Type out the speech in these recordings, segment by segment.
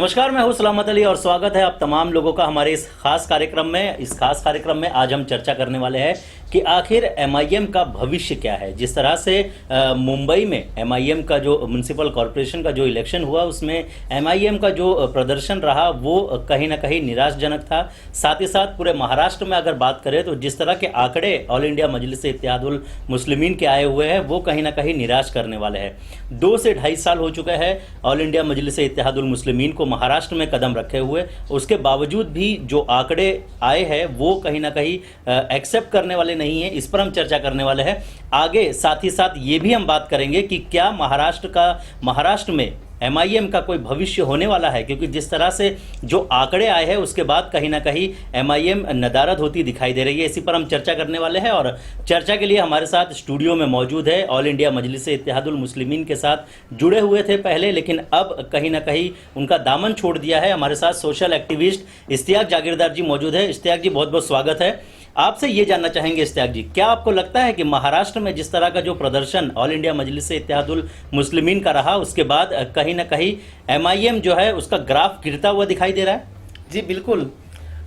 नमस्कार, मैं हूं सलामत अली और स्वागत है आप तमाम लोगों का हमारे इस खास कार्यक्रम में। इस खास कार्यक्रम में आज हम चर्चा करने वाले हैं कि आखिर एमआईएम का भविष्य क्या है। जिस तरह से मुंबई में एमआईएम का जो म्युनिसिपल कॉरपोरेशन का जो इलेक्शन हुआ उसमें एमआईएम का जो प्रदर्शन रहा वो कहीं ना कहीं निराशाजनक था। साथ ही साथ पूरे महाराष्ट्र में अगर बात करें तो जिस तरह के आंकड़े ऑल इंडिया मजलिस इत्तेहादुल मुस्लिमीन के आए हुए हैं वो कहीं ना कहीं निराश करने वाले हैं। 2 से 2.5 साल हो चुके हैं ऑल इंडिया मजलिस इत्तेहादुल मुस्लिमीन को महाराष्ट्र में कदम रखे हुए, उसके बावजूद भी जो आंकड़े आए हैं वो कहीं ना कहीं एक्सेप्ट करने वाले नहीं है। इस पर हम चर्चा करने वाले हैं आगे। साथ ही साथ ये भी हम बात करेंगे कि क्या महाराष्ट्र में एमआईएम का कोई भविष्य होने वाला है, क्योंकि जिस तरह से जो आंकड़े आए हैं उसके बाद कहीं ना कहीं एमआईएम नदारद होती दिखाई दे रही है। इसी पर हम चर्चा करने वाले हैं और चर्चा के लिए हमारे साथ स्टूडियो में मौजूद है ऑल इंडिया मजलिस इत्तेहादुल मुस्लिमीन के साथ जुड़े हुए थे पहले, लेकिन अब कहीं ना कहीं उनका दामन छोड़ दिया है। हमारे साथ सोशल एक्टिविस्ट इश्तियाक जागीरदार जी मौजूद है। इश्तियाक जी, बहुत बहुत स्वागत है। आपसे ये जानना चाहेंगे इश्तियाक जी, क्या आपको लगता है कि महाराष्ट्र में जिस तरह का जो प्रदर्शन ऑल इंडिया मजलिस इत्तेहादुल मुस्लिमीन का रहा उसके बाद कहीं ना कहीं एमआईएम जो है उसका ग्राफ गिरता हुआ दिखाई दे रहा है? जी बिल्कुल,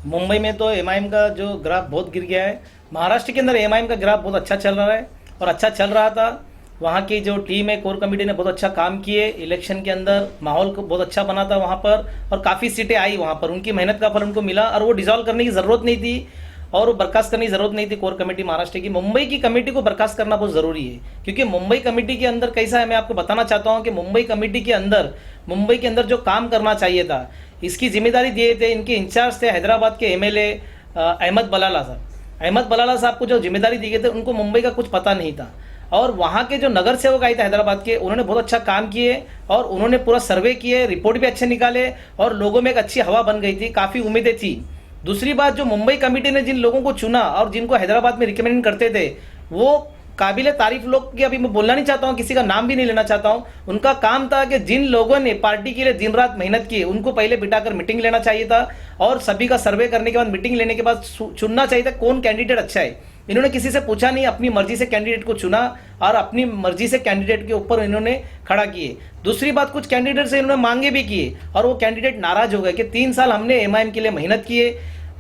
मुंबई में तो एमआईएम का जो ग्राफ बहुत गिर गया है। महाराष्ट्र के अंदर एमआईएम का ग्राफ बहुत अच्छा चल रहा है और अच्छा चल रहा था। वहाँ की जो टीम है, कोर कमेटी ने बहुत अच्छा काम किए। इलेक्शन के अंदर माहौल को बहुत अच्छा बना था वहाँ पर और काफ़ी सीटें आई वहाँ पर। उनकी मेहनत का फल उनको मिला और वो डिसॉल्व करने की ज़रूरत नहीं थी और वो बर्खास्त करने की जरूरत नहीं थी कोर कमेटी महाराष्ट्र की। मुंबई की कमेटी को बर्खास्त करना बहुत ज़रूरी है, क्योंकि मुंबई कमेटी के अंदर कैसा है मैं आपको बताना चाहता हूँ कि मुंबई कमेटी के अंदर जो काम करना चाहिए था इसकी जिम्मेदारी दिए थे, इनके इंचार्ज थे हैदराबाद के एमएलए अहमद बलाला साहब। अहमद बलाला साहब को जो जिम्मेदारी दी गई थी उनको मुंबई का कुछ पता नहीं था और वहाँ के जो नगर सेवक आए थे हैदराबाद के, उन्होंने बहुत अच्छा काम किए और उन्होंने पूरा सर्वे किए, रिपोर्ट भी अच्छे निकाले और लोगों में एक अच्छी हवा बन गई थी, काफ़ी उम्मीदें थी। दूसरी बात, जो मुंबई कमेटी ने जिन लोगों को चुना और जिनको हैदराबाद में रिकमेंड करते थे वो काबिल तारीफ लोग की, अभी मैं बोलना नहीं चाहता हूँ, किसी का नाम भी नहीं लेना चाहता हूँ। उनका काम था कि जिन लोगों ने पार्टी के लिए दिन रात मेहनत की उनको पहले बिठाकर मीटिंग लेना चाहिए था और सभी का सर्वे करने के बाद, मीटिंग लेने के बाद चुनना चाहिए था कौन कैंडिडेट अच्छा है। इन्होंने किसी से पूछा नहीं, अपनी मर्जी से कैंडिडेट को चुना और अपनी मर्जी से कैंडिडेट के ऊपर इन्होंने खड़ा किए। दूसरी बात, कुछ कैंडिडेट से इन्होंने मांगे भी किए और वो कैंडिडेट नाराज हो गए कि 3 साल हमने एमआईएम के लिए मेहनत किए।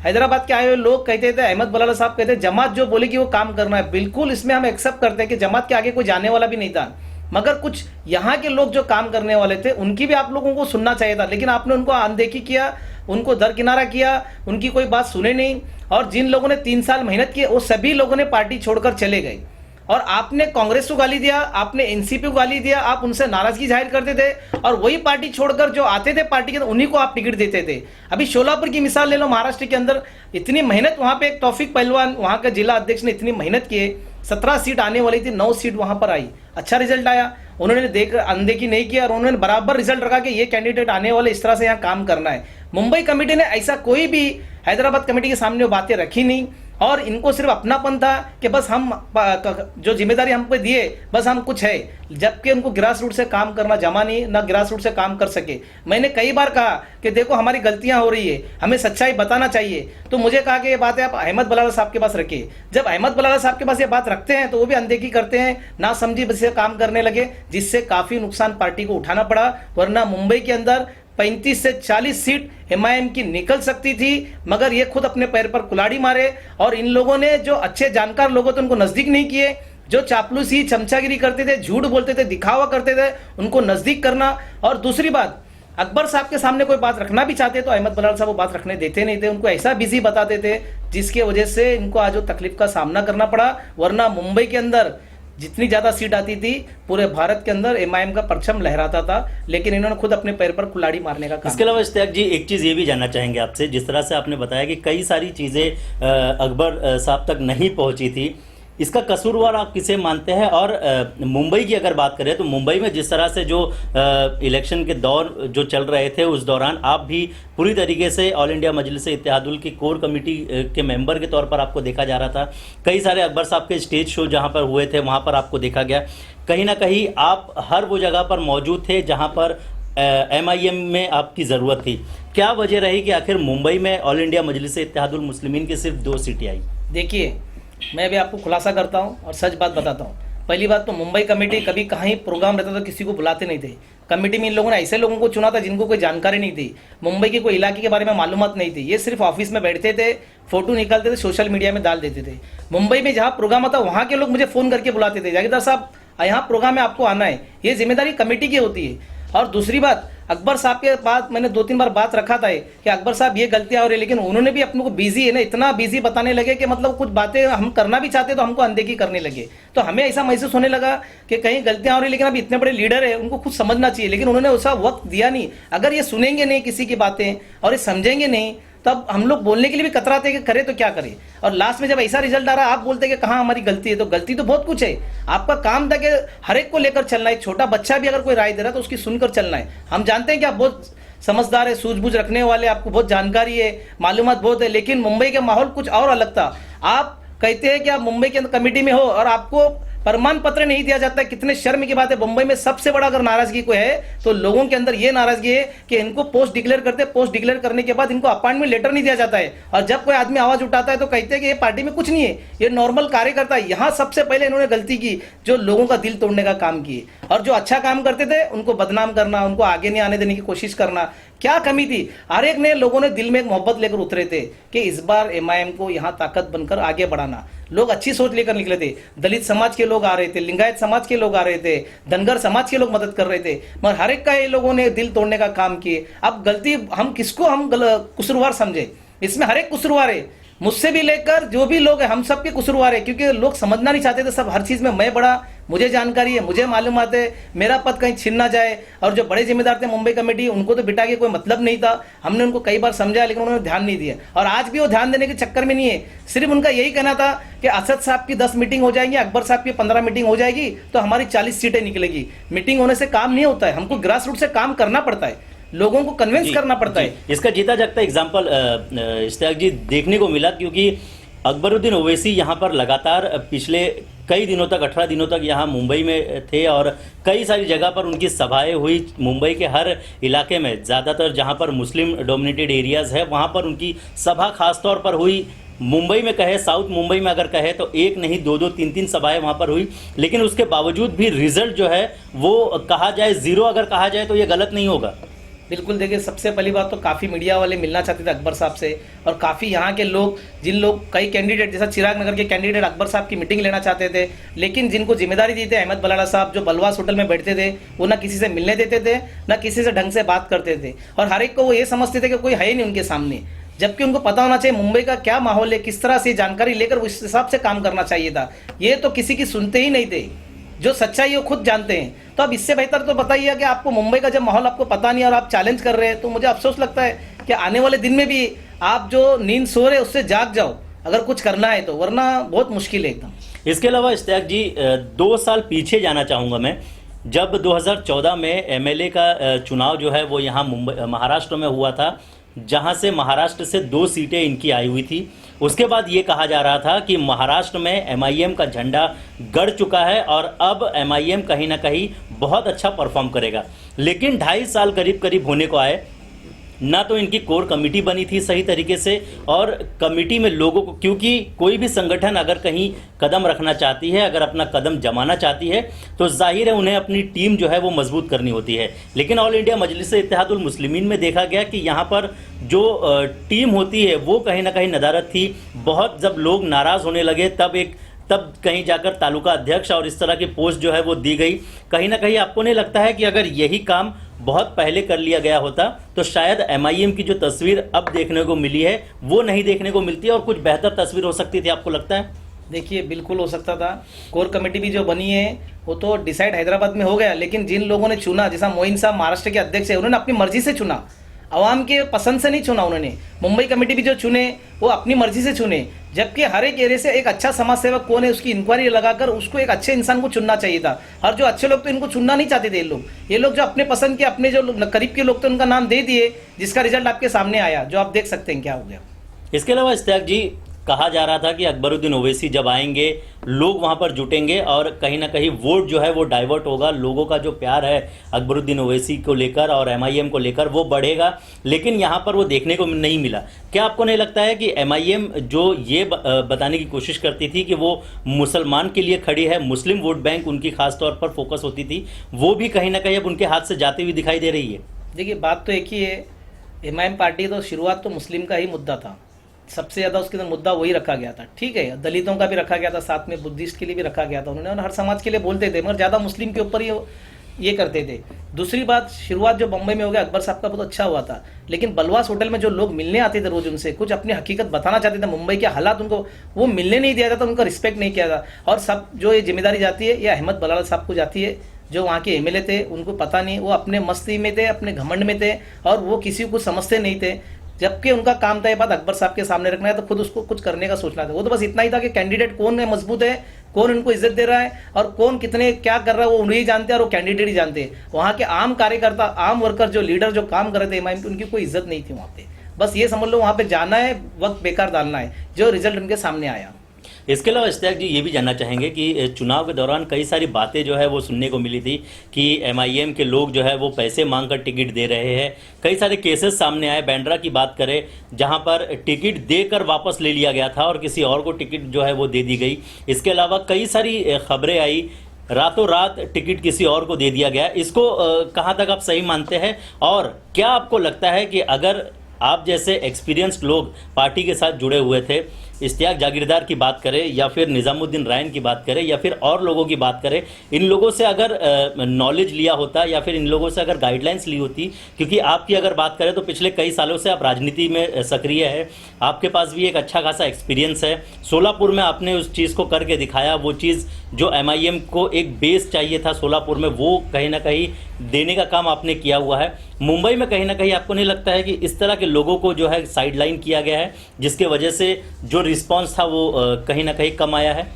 हैदराबाद के आए हुए लोग कहते थे, अहमद बलाला साहब कहते थे जमात जो बोलेगी वो काम करना है। बिल्कुल, इसमें हम एक्सेप्ट करते हैं कि जमात के आगे कोई जाने वाला भी नहीं था, मगर कुछ यहाँ के लोग जो काम करने वाले थे उनकी भी आप लोगों को सुनना चाहिए था, लेकिन आपने उनको अनदेखी किया, उनको दरकिनारा किया, उनकी कोई बात सुने नहीं। और जिन लोगों ने 3 साल मेहनत की वो सभी लोगों ने पार्टी छोड़कर चले गए और आपने कांग्रेस को गाली दिया, आपने एनसीपी को गाली दिया, आप उनसे नाराजगी जाहिर करते थे और वही पार्टी छोड़कर जो आते थे पार्टी के अंदर उन्हीं को आप टिकट देते थे। अभी शोलापुर की मिसाल ले लो, महाराष्ट्र के अंदर इतनी मेहनत, वहां पे एक तौफीक पहलवान वहां के जिला अध्यक्ष ने इतनी मेहनत की, 17 सीट आने वाली थी, 9 सीट वहां पर आई, अच्छा रिजल्ट आया। उन्होंने देख अनदेखी नहीं किया और उन्होंने बराबर रिजल्ट रखा कि ये कैंडिडेट आने वाले, इस तरह से यहाँ काम करना है। मुंबई कमेटी ने ऐसा कोई भी हैदराबाद कमेटी के सामने वो बातें रखी नहीं और इनको सिर्फ अपनापन था कि बस हम जो जिम्मेदारी हम पे दिए बस हम कुछ है, जबकि उनको ग्रास रूट से काम करना जमा नहीं, ना ग्रास रूट से काम कर सके। मैंने कई बार कहा कि देखो हमारी गलतियां हो रही है, हमें सच्चाई बताना चाहिए, तो मुझे कहा कि ये बात है आप अहमद बलाला साहब के पास रखिए। जब अहमद बलाला साहब के पास ये बात रखते हैं तो वो भी अनदेखी करते हैं, ना समझी बस से काम करने लगे, जिससे काफी नुकसान पार्टी को उठाना पड़ा। वरना मुंबई के अंदर 35 से 40 सीट एमआईएम की निकल सकती थी, मगर ये खुद अपने पैर पर कुल्हाड़ी मारे और इन लोगों ने जो अच्छे जानकार लोग थे उनको नजदीक नहीं किए, जो चापलूसी चमचागिरी करते थे, झूठ बोलते थे, दिखावा करते थे, उनको नजदीक करना। और दूसरी बात, अकबर साहब के सामने कोई बात रखना भी चाहते तो अहमद बलाला साहब वो बात रखने देते नहीं थे, उनको ऐसा बिजी बताते थे जिसकी वजह से इनको आज वो तकलीफ का सामना करना पड़ा। वरना मुंबई के अंदर जितनी ज्यादा सीट आती थी पूरे भारत के अंदर एमआईएम का परचम लहराता था, लेकिन इन्होंने खुद अपने पैर पर कुल्हाड़ी मारने का काम। इसके अलावा इश्तियाक जी, एक चीज़ ये भी जानना चाहेंगे आपसे, जिस तरह से आपने बताया कि कई सारी चीज़ें अकबर साहब तक नहीं पहुंची थी, इसका कसूरवार आप किसे मानते हैं? और मुंबई की अगर बात करें तो मुंबई में जिस तरह से जो इलेक्शन के दौर जो चल रहे थे उस दौरान आप भी पूरी तरीके से ऑल इंडिया मजलिस इत्तेहादुल की कोर कमेटी के मेंबर के तौर पर आपको देखा जा रहा था। कई सारे अकबर साहब के स्टेज शो जहां पर हुए थे वहां पर आपको देखा गया। कहीं ना कहीं आप हर वो जगह पर मौजूद थे जहां पर एमआईएम में आपकी ज़रूरत थी। क्या वजह रही कि आखिर मुंबई में ऑल इंडिया मजलिस इत्तेहादुल मुस्लिमीन की सिर्फ 2 सीटें आई? देखिए, मैं भी आपको खुलासा करता हूं और सच बात बताता हूं। पहली बात तो मुंबई कमेटी कभी कहीं प्रोग्राम रहता तो किसी को बुलाते नहीं थे। कमेटी में इन लोगों ने ऐसे लोगों को चुना था जिनको कोई जानकारी नहीं थी, मुंबई के कोई इलाके के बारे में मालूमात नहीं थी। ये सिर्फ ऑफिस में बैठते थे, फोटो निकालते थे, सोशल मीडिया में डाल देते थे। मुंबई में जहाँ प्रोग्राम आता वहाँ के लोग मुझे फ़ोन करके बुलाते थे, जागीरदार साहब यहाँ प्रोग्राम है, आपको आना है। ये जिम्मेदारी कमेटी की होती है। और दूसरी बात, अकबर साहब के बाद मैंने 2-3 बार बात रखा था कि अकबर साहब ये गलतियां हो रही है, लेकिन उन्होंने भी अपने को बिजी है ना, इतना बिजी बताने लगे कि मतलब कुछ बातें हम करना भी चाहते तो हमको अनदेखी करने लगे। तो हमें ऐसा महसूस होने लगा कि कहीं गलतियां हो रही, लेकिन अब इतने बड़े लीडर है, उनको खुद समझना चाहिए, लेकिन उन्होंने उसका वक्त दिया नहीं। अगर ये सुनेंगे नहीं किसी की बातें और ये समझेंगे नहीं, तब हम लोग बोलने के लिए भी कतराते हैं कि करे तो क्या करे। और लास्ट में जब ऐसा रिजल्ट आ रहा है, आप बोलते हैं कि कहाँ हमारी गलती है, तो गलती तो बहुत कुछ है। आपका काम था कि हर एक को लेकर चलना है। एक छोटा बच्चा भी अगर कोई राय दे रहा है तो उसकी सुनकर चलना है। हम जानते हैं कि आप बहुत समझदार है, सूझबूझ रखने वाले, आपको बहुत जानकारी है, मालूमात बहुत है, लेकिन मुंबई का माहौल कुछ और अलग था। आप कहते हैं कि आप मुंबई के कमेटी में हो और आपको प्रमाण पत्र नहीं दिया जाता है। कितने शर्म की बात है। मुंबई में सबसे बड़ा अगर नाराजगी कोई है तो लोगों के अंदर ये नाराजगी है कि इनको पोस्ट डिक्लेयर करते हैं, पोस्ट डिक्लेयर करने के बाद इनको अपॉइंटमेंट लेटर नहीं दिया जाता है। और जब कोई आदमी आवाज उठाता है तो कहते हैं कि ये पार्टी में कुछ नहीं है, ये नॉर्मल कार्यकर्ता है। यहाँ सबसे पहले इन्होंने गलती की, जो लोगों का दिल तोड़ने का काम किए, और जो अच्छा काम करते थे उनको बदनाम करना, उनको आगे नहीं आने देने की कोशिश करना। क्या कमी थी? हर एक ने लोगों ने दिल में एक मोहब्बत लेकर उतरे थे कि इस बार एमआईएम को यहाँ ताकत बनकर आगे बढ़ाना। लोग अच्छी सोच लेकर निकले थे। दलित समाज के लोग आ रहे थे, लिंगायत समाज के लोग आ रहे थे, धनगर समाज के लोग मदद कर रहे थे, मगर हर एक का ये लोगों ने दिल तोड़ने का काम किए। अब गलती हम किसको हम कसूरवार समझे? इसमें हर एक कसूरवार है, मुझसे भी लेकर जो भी लोग हैं, हम सब के कसूरवार है, क्योंकि लोग समझना नहीं चाहते थे। सब हर चीज में मैं बड़ा, मुझे जानकारी है, मुझे मालूमात है, मेरा पद कहीं छिन ना जाए। और जो बड़े जिम्मेदार थे मुंबई कमेटी, उनको तो बिठा के कोई मतलब नहीं था। हमने उनको कई बार समझाया, लेकिन उन्होंने ध्यान नहीं दिया। और आज भी वो ध्यान देने के चक्कर में नहीं है। सिर्फ उनका यही कहना था कि असद साहब की 10 मीटिंग हो जाएंगी, अकबर साहब की 15 मीटिंग हो जाएगी तो हमारी 40 सीटें निकलेगी। मीटिंग होने से काम नहीं होता है, हमको ग्रास रूट से काम करना पड़ता है, लोगों को कन्विंस करना पड़ता है। इसका जीता जागता एग्जाम्पल इश्तियाक जी देखने को मिला, क्योंकि अकबरुद्दीन ओवैसी यहाँ पर लगातार पिछले कई दिनों तक, 18 दिनों तक यहाँ मुंबई में थे और कई सारी जगह पर उनकी सभाएं हुई। मुंबई के हर इलाके में, ज़्यादातर जहाँ पर मुस्लिम डोमिनेटेड एरियाज़ है वहाँ पर उनकी सभा खास तौर पर हुई। मुंबई में कहे, साउथ मुंबई में अगर कहे तो एक नहीं 2-2, 3-3 सभाएं वहाँ पर हुई। लेकिन उसके बावजूद भी रिजल्ट जो है वो कहा जाए ज़ीरो, अगर कहा जाए तो ये गलत नहीं होगा। बिल्कुल, देखिए सबसे पहली बात तो काफ़ी मीडिया वाले मिलना चाहते थे अकबर साहब से, और काफ़ी यहाँ के लोग, जिन लोग कई कैंडिडेट, जैसा चिराग नगर के कैंडिडेट अकबर साहब की मीटिंग लेना चाहते थे, लेकिन जिनको जिम्मेदारी दी थी अहमद बलाला साहब, जो बलवास होटल में बैठते थे, वो ना किसी से मिलने देते थे, ना किसी से ढंग से बात करते थे, और हर एक को वो ये समझते थे कि कोई है ही नहीं उनके सामने। जबकि उनको पता होना चाहिए मुंबई का क्या माहौल है, किस तरह से जानकारी लेकर उस हिसाब से काम करना चाहिए था। ये तो किसी की सुनते ही नहीं थे, जो सच्चाई है वो खुद जानते हैं। तो अब इससे बेहतर तो बताइए कि आपको मुंबई का जब माहौल आपको पता नहीं और आप चैलेंज कर रहे हैं, तो मुझे अफसोस लगता है कि आने वाले दिन में भी आप जो नींद सो रहे उससे जाग जाओ अगर कुछ करना है तो, वरना बहुत मुश्किल है एकदम। इसके अलावा इश्तियाक जी 2 साल पीछे जाना चाहूँगा मैं, जब 2014 में एमएलए का चुनाव जो है वो यहाँ मुंबई महाराष्ट्र में हुआ था, जहाँ से महाराष्ट्र से 2 सीटें इनकी आई हुई थी। उसके बाद ये कहा जा रहा था कि महाराष्ट्र में एमआईएम का झंडा गड़ चुका है और अब एमआईएम कहीं ना कहीं बहुत अच्छा परफॉर्म करेगा। लेकिन 2.5 साल करीब करीब होने को आए, ना तो इनकी कोर कमेटी बनी थी सही तरीके से, और कमेटी में लोगों को, क्योंकि कोई भी संगठन अगर कहीं कदम रखना चाहती है, अगर अपना कदम जमाना चाहती है, तो जाहिर है उन्हें अपनी टीम जो है वो मजबूत करनी होती है। लेकिन ऑल इंडिया मजलिस इत्तेहादुल मुस्लिमीन में देखा गया कि यहाँ पर जो टीम होती है वो कहीं ना कहीं नदारत थी। बहुत जब लोग नाराज़ होने लगे तब कहीं जाकर तालुका अध्यक्ष और इस तरह की पोस्ट जो है वो दी गई। कहीं ना कहीं आपको नहीं लगता है कि अगर यही काम बहुत पहले कर लिया गया होता तो शायद एमआईएम की जो तस्वीर अब देखने को मिली है वो नहीं देखने को मिलती और कुछ बेहतर तस्वीर हो सकती थी, आपको लगता है? देखिए, बिल्कुल हो सकता था। कोर कमेटी भी जो बनी है वो तो डिसाइड हैदराबाद में हो गया, लेकिन जिन लोगों ने चुना, जैसा मोइन साहब महाराष्ट्र के अध्यक्ष है, उन्होंने अपनी मर्जी से चुना, आवाम के पसंद से नहीं चुना उन्होंने। मुंबई कमेटी भी जो चुने वो अपनी मर्जी से चुने, जबकि हर एक एरिया से एक अच्छा समाज सेवक कौन है उसकी इंक्वायरी लगाकर उसको एक अच्छे इंसान को चुनना चाहिए था। और जो अच्छे लोग तो इनको चुनना नहीं चाहते थे ये लोग जो अपने पसंद के, अपने जो करीब के लोग थे उनका नाम दे दिए, जिसका रिजल्ट आपके सामने आया, जो आप देख सकते हैं क्या हो गया। इसके अलावा इश्तियाक जी, कहा जा रहा था कि अकबरुद्दीन ओवैसी जब आएंगे लोग वहां पर जुटेंगे और कहीं ना कहीं वोट जो है वो डाइवर्ट होगा, लोगों का जो प्यार है अकबरुद्दीन ओवैसी को लेकर और एमआईएम को लेकर वो बढ़ेगा, लेकिन यहां पर वो देखने को नहीं मिला। क्या आपको नहीं लगता है कि एमआईएम जो ये बताने की कोशिश करती थी कि वो मुसलमान के लिए खड़ी है, मुस्लिम वोट बैंक उनकी खास तौर पर फोकस होती थी, वो भी कहीं ना कहीं अब उनके हाथ से जाती हुई दिखाई दे रही है? देखिए, बात तो एक ही है, एमआईएम पार्टी तो शुरुआत तो मुस्लिम का ही मुद्दा था, सबसे ज़्यादा उसके अंदर मुद्दा वही रखा गया था। ठीक है, दलितों का भी रखा गया था, साथ में बुद्धिस्ट के लिए भी रखा गया था उन्होंने, और हर समाज के लिए बोलते थे, मगर ज़्यादा मुस्लिम के ऊपर ही ये करते थे। दूसरी बात, शुरुआत जो बम्बई में हो गया अकबर साहब का बहुत अच्छा हुआ था, लेकिन बलवास होटल में जो लोग मिलने आते थे रोज, उनसे कुछ अपनी हकीकत बताना चाहते थे, मुंबई के हालात उनको वो मिलने नहीं दिया जाता, उनका रिस्पेक्ट नहीं किया जाता। और सब जो ये जिम्मेदारी जाती है ये अहमद बलाल साहब को जाती है, जो वहाँ के एमएलए थे, उनको पता नहीं, वो अपने मस्ती में थे, अपने घमंड में थे, और वो किसी को समझते नहीं थे, जबकि उनका काम था ये बात अकबर साहब के सामने रखना है, तो खुद उसको कुछ करने का सोचना था। वो तो बस इतना ही था कि कैंडिडेट कौन है मजबूत है, कौन उनको इज्जत दे रहा है, और कौन कितने क्या कर रहा है वो उन्हें जानते हैं, और वो कैंडिडेट ही जानते हैं। वहाँ के आम कार्यकर्ता, आम वर्कर, जो लीडर जो काम कर रहे थे एमआईएम, उनकी कोई इज्जत नहीं थी वहाँ पे। बस ये समझ लो वहाँ पे जाना है, वक्त बेकार डालना है, जो रिजल्ट उनके सामने आया। इसके अलावा इश्तियाक जी ये भी जानना चाहेंगे कि चुनाव के दौरान कई सारी बातें जो है वो सुनने को मिली थी कि एमआईएम के लोग जो है वो पैसे मांगकर टिकट दे रहे हैं। कई सारे केसेस सामने आए, बांद्रा की बात करें जहां पर टिकट देकर वापस ले लिया गया था और किसी और को टिकट जो है वो दे दी गई। इसके अलावा कई सारी खबरें आई, रातों रात टिकट किसी और को दे दिया गया। इसको कहाँ तक आप सही मानते हैं, और क्या आपको लगता है कि अगर आप जैसे एक्सपीरियंस्ड लोग पार्टी के साथ जुड़े हुए थे, इश्तियाक जागीरदार की बात करें या फिर निज़ामुद्दीन रायन की बात करें या फिर और लोगों की बात करें, इन लोगों से अगर नॉलेज लिया होता या फिर इन लोगों से अगर गाइडलाइंस ली होती, क्योंकि आपकी अगर बात करें तो पिछले कई सालों से आप राजनीति में सक्रिय है, आपके पास भी एक अच्छा खासा एक्सपीरियंस है, सोलापुर में आपने उस चीज़ को करके दिखाया, वो चीज़ जो एमआईएम को एक बेस चाहिए था सोलापुर में वो कहीं ना कहीं देने का काम आपने किया हुआ है। मुंबई में कहीं ना कहीं आपको नहीं लगता है कि इस तरह के लोगों को जो है साइडलाइन किया गया है, जिसके वजह से जो रिस्पांस था वो कहीं ना कहीं कम आया है?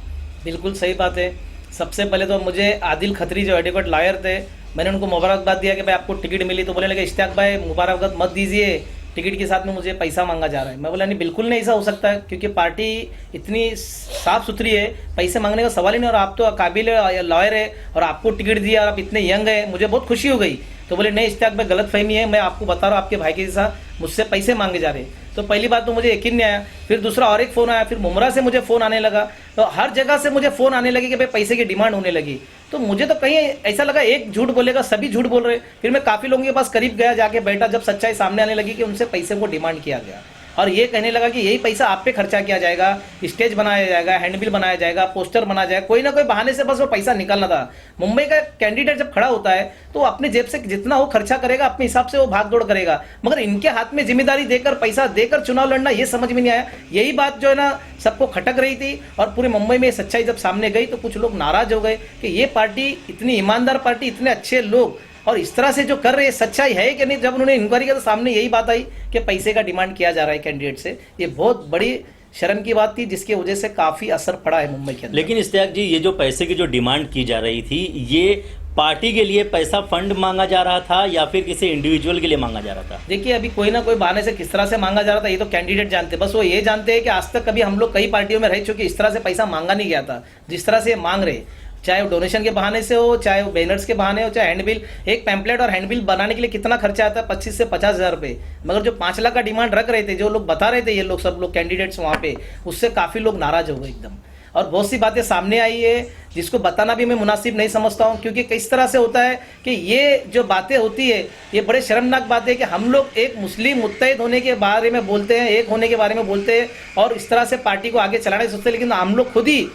बिल्कुल सही बात है। सबसे पहले तो मुझे आदिल खत्री जो एडवोकेट लॉयर थे, मैंने उनको मुबारकबाद दिया कि भाई आपको टिकट मिली, तो बोले लगे इश्तियाक भाई मुबारकबाद मत दीजिए, टिकट के साथ में मुझे पैसा मांगा जा रहा है। मैं बोला नहीं, बिल्कुल नहीं ऐसा हो सकता है, क्योंकि पार्टी इतनी साफ सुथरी है, पैसे मांगने का सवाल ही नहीं, और आप तो काबिल लॉयर है और आपको टिकट दिया और आप इतने यंग है, मुझे बहुत खुशी हो गई। तो बोले नहीं इश्तियाक भाई गलत फहमी है, मैं आपको बता रहा हूँ आपके भाई के जैसा मुझसे पैसे मांगे जा रहे हैं। तो पहली बात तो मुझे यकीन नहीं आया। फिर दूसरा और एक फ़ोन आया, फिर मुमरा से मुझे फ़ोन आने लगा, तो हर जगह से मुझे फ़ोन आने लगे कि भाई पैसे की डिमांड होने लगी। तो मुझे तो कहीं ऐसा लगा एक झूठ बोलेगा सभी झूठ बोल रहे। फिर मैं काफ़ी लोगों के पास करीब गया, जाके बैठा, जब सच्चाई सामने आने लगी कि उनसे पैसे को डिमांड किया गया और ये कहने लगा कि यही पैसा आप पे खर्चा किया जाएगा, स्टेज बनाया जाएगा, हैंडबिल बनाया जाएगा, पोस्टर बनाया जाएगा, कोई ना कोई बहाने से बस वो पैसा निकालना था। मुंबई का कैंडिडेट जब खड़ा होता है तो अपने जेब से जितना वो खर्चा करेगा अपने हिसाब से वो भाग दौड़ करेगा, मगर इनके हाथ में जिम्मेदारी देकर पैसा देकर चुनाव लड़ना ये समझ में नहीं आया। यही बात जो है ना सबको खटक रही थी, और पूरे मुंबई में सच्चाई जब सामने गई तो कुछ लोग नाराज हो गए कि ये पार्टी इतनी ईमानदार पार्टी, इतने अच्छे लोग, और इस तरह से जो कर रहे हैं सच्चाई है कि नहीं। जब उन्होंने इंक्वायरी किया तो सामने यही बात आई कि पैसे का डिमांड किया जा रहा है कैंडिडेट से। ये बहुत बड़ी शर्म की बात थी, जिसकी वजह से काफ़ी असर पड़ा है मुंबई के अंदर। लेकिन इश्तियाक जी ये जो पैसे की जो डिमांड की जा रही थी, ये पार्टी के लिए पैसा फंड मांगा जा रहा था या फिर किसी इंडिविजुअल के लिए मांगा जा रहा था? देखिए, अभी कोई ना कोई बहाने से किस तरह से मांगा जा रहा था ये तो कैंडिडेट जानते। बस वो ये जानते हैं कि आज तक कभी हम लोग कई पार्टियों में रह चुके, इस तरह से पैसा मांगा नहीं गया था जिस तरह से मांग रहे, चाहे वो डोनेशन के बहाने से हो, चाहे वो बैनर्स के बहाने हो, चाहे हैंडबिल। एक पैम्पलेट और हैंडबिल बनाने के लिए कितना खर्चा आता है? 25 से 50 हज़ार रुपये। मगर जो 5 लाख का डिमांड रख रहे थे, जो लोग बता रहे थे, ये लोग सब लोग कैंडिडेट्स वहाँ पे, उससे काफ़ी लोग नाराज हो गए एकदम। और बहुत सी बातें सामने आई है जिसको बताना भी मैं मुनासिब नहीं समझता हूँ, क्योंकि किस तरह से होता है कि ये जो बातें होती है ये बड़े शर्मनाक बात है कि हम लोग एक मुस्लिम मुत्तहिद होने के बारे में बोलते हैं, एक होने के बारे में बोलते हैं और इस तरह से पार्टी को आगे चलाने सोचते हैं, लेकिन हम लोग खुद ही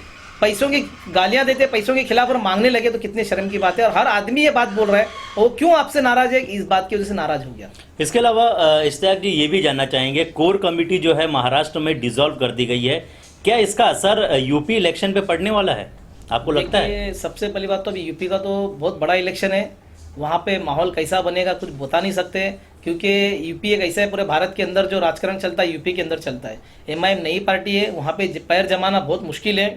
पैसों की गालियां देते, पैसों के खिलाफ और मांगने लगे, तो कितने शर्म की बात है। और हर आदमी ये बात बोल रहा है, वो क्यों आपसे नाराज है? इस बात की वजह से नाराज हो गया। इसके अलावा इश्तियाक जी ये भी जानना चाहेंगे, कोर कमेटी जो है महाराष्ट्र में डिसॉल्व कर दी गई है, क्या इसका असर यूपी इलेक्शन पे पड़ने वाला है, आपको लगता है? सबसे पहली बात तो अभी यूपी का तो बहुत बड़ा इलेक्शन है, वहाँ पे माहौल कैसा बनेगा कुछ बता नहीं सकते, क्योंकि यूपी एक ऐसा है, पूरे भारत के अंदर जो राजकारण चलता है यूपी के अंदर चलता है। एमआईएम नई पार्टी है, वहाँ पे पैर जमाना बहुत मुश्किल है,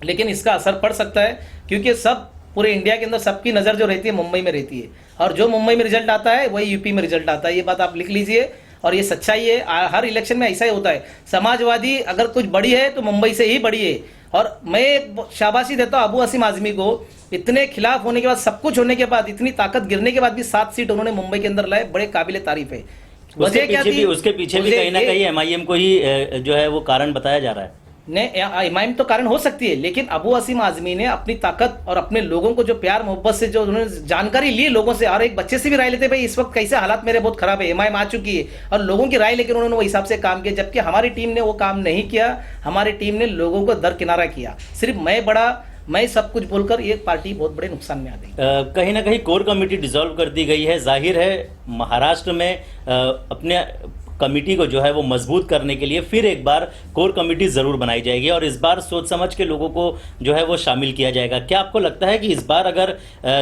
लेकिन इसका असर पड़ सकता है, क्योंकि सब पूरे इंडिया के अंदर सबकी नज़र जो रहती है मुंबई में रहती है, और जो मुंबई में रिजल्ट आता है वही यूपी में रिजल्ट आता है। ये बात आप लिख लीजिए। और ये सच्चाई है। हर इलेक्शन में ऐसा ही होता है। समाजवादी अगर कुछ बड़ी है तो मुंबई से ही बड़ी है। और मैं शाबाशी देता हूँ अबू असीम आजमी को, इतने खिलाफ होने के बाद, सब कुछ होने के बाद, इतनी ताकत गिरने के बाद भी 7 सीट उन्होंने मुंबई के अंदर लाए, बड़े काबिल तारीफ है। वजह क्या थी? उसके पीछे भी कहीं ना कहीं एमआईएम को ही जो है वो कारण बताया जा रहा है। ने इमाम तो कारण हो सकती है, लेकिन अबू असीम आजमी ने अपनी ताकत और अपने लोगों को जो प्यार मोहब्बत से, जो उन्होंने जानकारी ली लोगों से, और एक बच्चे से भी राय लेते, भाई इस वक्त कैसे हालात मेरे बहुत खराब है, इमाम आ चुकी है, और लोगों की राय लेकर उन्होंने वो हिसाब से काम किया। जबकि हमारी टीम ने वो काम नहीं किया। हमारी टीम ने लोगों को दरकिनारा किया। सिर्फ मैं सब कुछ बोलकर ये पार्टी बहुत बड़े नुकसान में आ गई। कहीं ना कहीं कोर कमेटी डिसॉल्व कर दी गई है। जाहिर है महाराष्ट्र में अपने कमेटी को जो है वो मजबूत करने के लिए फिर एक बार कोर कमेटी ज़रूर बनाई जाएगी और इस बार सोच समझ के लोगों को जो है वो शामिल किया जाएगा। क्या आपको लगता है कि इस बार अगर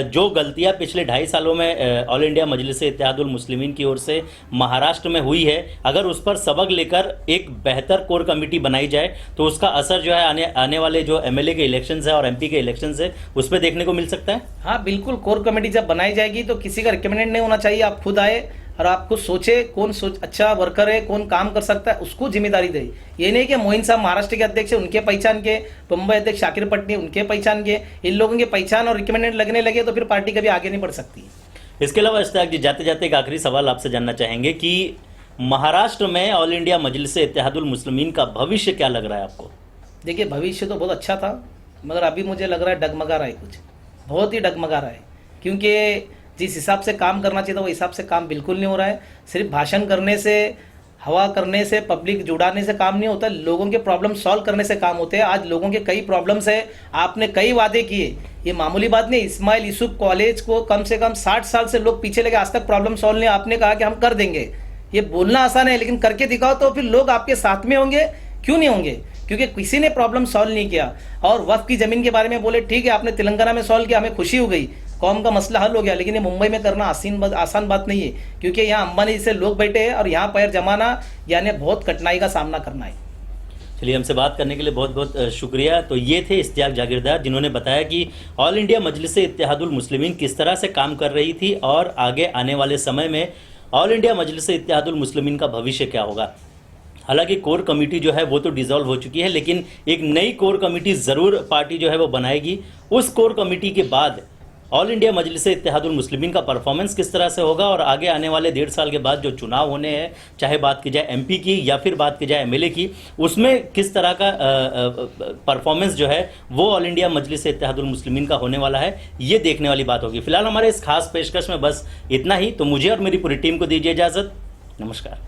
जो गलतियां पिछले 2.5 सालों में ऑल इंडिया मजलिस इत्तेहादुल मुस्लिमीन की ओर से महाराष्ट्र में हुई है, अगर उस पर सबक लेकर एक बेहतर कोर कमेटी बनाई जाए तो उसका असर जो है आने वाले जो एमएलए के इलेक्शन है और एमपी के इलेक्शन है उस पर देखने को मिल सकता है? हाँ बिल्कुल, कोर कमेटी जब बनाई जाएगी तो किसी का रिकमेंडेड नहीं होना चाहिए। आप खुद आए और आपको सोचे कौन अच्छा वर्कर है, कौन काम कर सकता है, उसको जिम्मेदारी दे। ये नहीं कि मोइन साहब महाराष्ट्र के अध्यक्ष है, उनके पहचान के, मुंबई अध्यक्ष शाकिर पटनी उनके पहचान के, इन लोगों के पहचान और रिकमेंडेड लगने लगे तो फिर पार्टी कभी आगे नहीं बढ़ सकती। इसके अलावा इश्तियाक जी, जाते जाते एक आखिरी सवाल आपसे जानना चाहेंगे कि महाराष्ट्र में ऑल इंडिया मजलिस इत्तेहादुल मुस्लिमीन का भविष्य क्या लग रहा है आपको? देखिए, भविष्य तो बहुत अच्छा था, मगर अभी मुझे लग रहा है डगमगा रहा है, कुछ बहुत ही डगमगा रहा है। क्योंकि जिस हिसाब से काम करना चाहिए था वो हिसाब से काम बिल्कुल नहीं हो रहा है। सिर्फ भाषण करने से, हवा करने से, पब्लिक जुड़ाने से काम नहीं होता, लोगों के प्रॉब्लम सॉल्व करने से काम होते हैं। आज लोगों के कई प्रॉब्लम्स है, आपने कई वादे किए, ये मामूली बात नहीं। इस्माइल यूसुफ कॉलेज को कम से कम 60 साल से लोग पीछे लगे, आज तक प्रॉब्लम सॉल्व नहीं। आपने कहा कि हम कर देंगे, ये बोलना आसान है लेकिन करके दिखाओ तो फिर लोग आपके साथ में होंगे। क्यों नहीं होंगे? क्योंकि किसी ने प्रॉब्लम सॉल्व नहीं किया। और वक्फ की जमीन के बारे में बोले, ठीक है आपने तेलंगाना में सॉल्व किया, हमें खुशी हो गई, कौम का मसला हल हो गया, लेकिन ये मुंबई में करना आसान बात नहीं है। क्योंकि यहाँ अंबानी जैसे लोग बैठे हैं और यहाँ पैर जमाना यानी बहुत कठिनाई का सामना करना है। चलिए, हमसे बात करने के लिए बहुत बहुत शुक्रिया। तो ये थे इश्तियाक जागीरदार, जिन्होंने बताया कि ऑल इंडिया मजलिस इत्तेहादुल मुस्लिमीन किस तरह से काम कर रही थी और आगे आने वाले समय में ऑल इंडिया मजलिस इत्तेहादुल मुस्लिमीन का भविष्य क्या होगा। हालांकि कोर कमेटी जो है वो तो डिसॉल्व हो चुकी है, लेकिन एक नई कोर कमेटी ज़रूर पार्टी जो है वो बनाएगी। उस कोर कमेटी के बाद ऑल इंडिया मजलिस इत्तेहादुल मुस्लिमीन का परफॉर्मेंस किस तरह से होगा और आगे आने वाले 1.5 साल के बाद जो चुनाव होने हैं, चाहे बात की जाए एमपी की या फिर बात की जाए एमएलए की, उसमें किस तरह का परफॉर्मेंस जो है वो ऑल इंडिया मजलिस इत्तेहादुल मुस्लिमीन का होने वाला है, ये देखने वाली बात होगी। फिलहाल हमारे इस खास पेशकश में बस इतना ही। तो मुझे और मेरी पूरी टीम को दीजिए इजाज़त। नमस्कार।